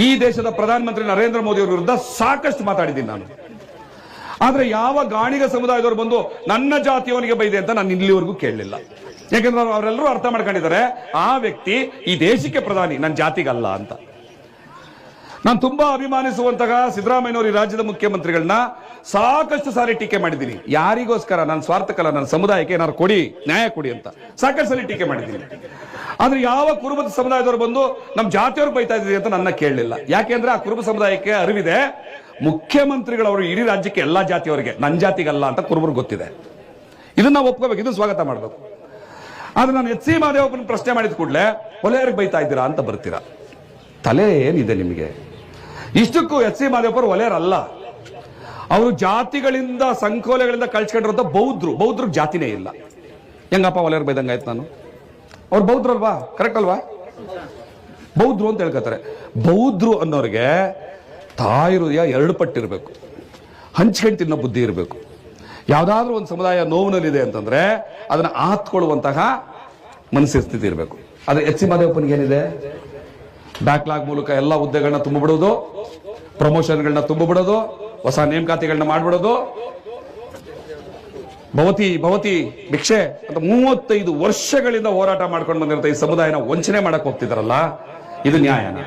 ಈ ದೇಶದ ಪ್ರಧಾನಮಂತ್ರಿ ನರೇಂದ್ರ ಮೋದಿ ಅವರ ವಿರುದ್ಧ ಸಾಕಷ್ಟು ಮಾತಾಡಿದ್ದೀನಿ ನಾನು. ಆದ್ರೆ ಯಾವ ಗಾಣಿಗ ಸಮುದಾಯದವರು ಬಂದು ನನ್ನ ಜಾತಿಯವನಿಗೆ ಬೈದೆ ಅಂತ ನಾನು ಇಲ್ಲಿವರೆಗೂ ಕೇಳಲಿಲ್ಲ. ಯಾಕಂದ್ರೆ ಅವರೆಲ್ಲರೂ ಅರ್ಥ ಮಾಡ್ಕೊಂಡಿದ್ದಾರೆ ಆ ವ್ಯಕ್ತಿ ಈ ದೇಶಕ್ಕೆ ಪ್ರಧಾನಿ, ನನ್ನ ಜಾತಿಗಲ್ಲ ಅಂತ. ನಾನು ತುಂಬಾ ಅಭಿಮಾನಿಸುವಂತಹ ಸಿದ್ದರಾಮಯ್ಯನವರು ಈ ರಾಜ್ಯದ ಮುಖ್ಯಮಂತ್ರಿಗಳನ್ನ ಸಾಕಷ್ಟು ಸಾರಿ ಟೀಕೆ ಮಾಡಿದ್ದೀನಿ. ಯಾರಿಗೋಸ್ಕರ? ನನ್ನ ಸ್ವಾರ್ಥಕ್ಕಲ್ಲ, ನನ್ನ ಸಮುದಾಯಕ್ಕೆ ಏನಾದ್ರು ಕೊಡಿ, ನ್ಯಾಯ ಕೊಡಿ ಅಂತ ಸಾಕಷ್ಟು ಸಾರಿ ಟೀಕೆ ಮಾಡಿದ್ದೀನಿ. ಆದ್ರೆ ಯಾವ ಕುರುಬ ಸಮುದಾಯದವರು ಬಂದು ನಮ್ಮ ಜಾತಿಯವ್ರು ಬೈತಾ ಇದ್ದೀವಿ ಅಂತ ನನ್ನ ಕೇಳಲಿಲ್ಲ. ಯಾಕೆಂದ್ರೆ ಆ ಕುರುಬ ಸಮುದಾಯಕ್ಕೆ ಅರಿವಿದೆ, ಮುಖ್ಯಮಂತ್ರಿಗಳವರು ಇಡೀ ರಾಜ್ಯಕ್ಕೆ ಎಲ್ಲಾ ಜಾತಿಯವರಿಗೆ, ನನ್ನ ಜಾತಿಗಲ್ಲ ಅಂತ ಕುರುಬರು ಗೊತ್ತಿದೆ. ಇದನ್ನ ನಾವು ಒಪ್ಕೋಬೇಕು, ಇದನ್ನ ಸ್ವಾಗತ ಮಾಡಬೇಕು. ಆದ್ರೆ ನಾನು ಎಚ್ ಸಿ ಮಹದೇವಪ್ಪನ ಪ್ರಶ್ನೆ ಮಾಡಿದ ಕೂಡಲೇ ಒಲೆಯರಿಗೆ ಬೈತಾ ಇದ್ದೀರಾ ಅಂತ ಬರ್ತೀರಾ. ತಲೆ ಏನಿದೆ ನಿಮಗೆ? ಇಷ್ಟಕ್ಕೂ ಎಚ್ ಸಿ ಮಹದೇವಪ್ಪರು ಒಲೆಯರಲ್ಲ, ಅವರು ಜಾತಿಗಳಿಂದ ಸಂಕೋಲೆಗಳಿಂದ ಕಳ್ಸ್ಕೊಂಡಿರೋಂಥ ಬೌದ್ಧರು ಜಾತಿನೇ ಇಲ್ಲ. ಹೆಂಗಪ್ಪ ಒಲೆಯರ್ ಬೈದಂಗಾಯ್ತು ನಾನು? ಅವ್ರು ಬೌದ್ರಲ್ವಾ? ಕರೆಕ್ಟ್ ಅಲ್ವಾ? ಬೌದ್ಧರು ಅಂತ ಹೇಳ್ಕೊತಾರೆ. ಬೌದ್ಧರು ಅನ್ನೋರಿಗೆ ತಾಯಿ ಹೃದಯ ಎರಡು ಪಟ್ಟಿರ್ಬೇಕು, ಹಂಚ್ಕೊಂಡು ತಿನ್ನೋ ಬುದ್ಧಿ ಇರಬೇಕು. ಯಾವ್ದಾದ್ರೂ ಒಂದು ಸಮುದಾಯ ನೋವಿನಲ್ಲಿದೆ ಅಂತಂದ್ರೆ ಅದನ್ನ ಆತ್ಕೊಳ್ಳುವಂತಹ ಮನಸ್ಸಿನ ಸ್ಥಿತಿ ಇರಬೇಕು. ಆದ್ರೆ ಎಚ್ ಸಿ ಮಹದೇವಪ್ಪನಿಗೆ ಏನಿದೆ? ಬ್ಯಾಕ್ಲಾಗ್ ಮೂಲಕ ಎಲ್ಲ ಹುದ್ದೆಗಳನ್ನ ತುಂಬಿಬಿಡೋದು, ಪ್ರಮೋಷನ್ಗಳನ್ನ ತುಂಬಿಬಿಡೋದು, ಹೊಸ ನೇಮಕಾತಿಗಳನ್ನ ಮಾಡ್ಬಿಡೋದು, ಭವತಿ ಭಿಕ್ಷೆ ಅಂತ 35 ವರ್ಷಗಳಿಂದ ಹೋರಾಟ ಮಾಡ್ಕೊಂಡು ಬಂದಿರುತ್ತೆ ಈ ಸಮುದಾಯನ ವಂಚನೆ ಮಾಡಕ್ ಹೋಗ್ತಿದಾರಲ್ಲ, ಇದು ನ್ಯಾಯನ?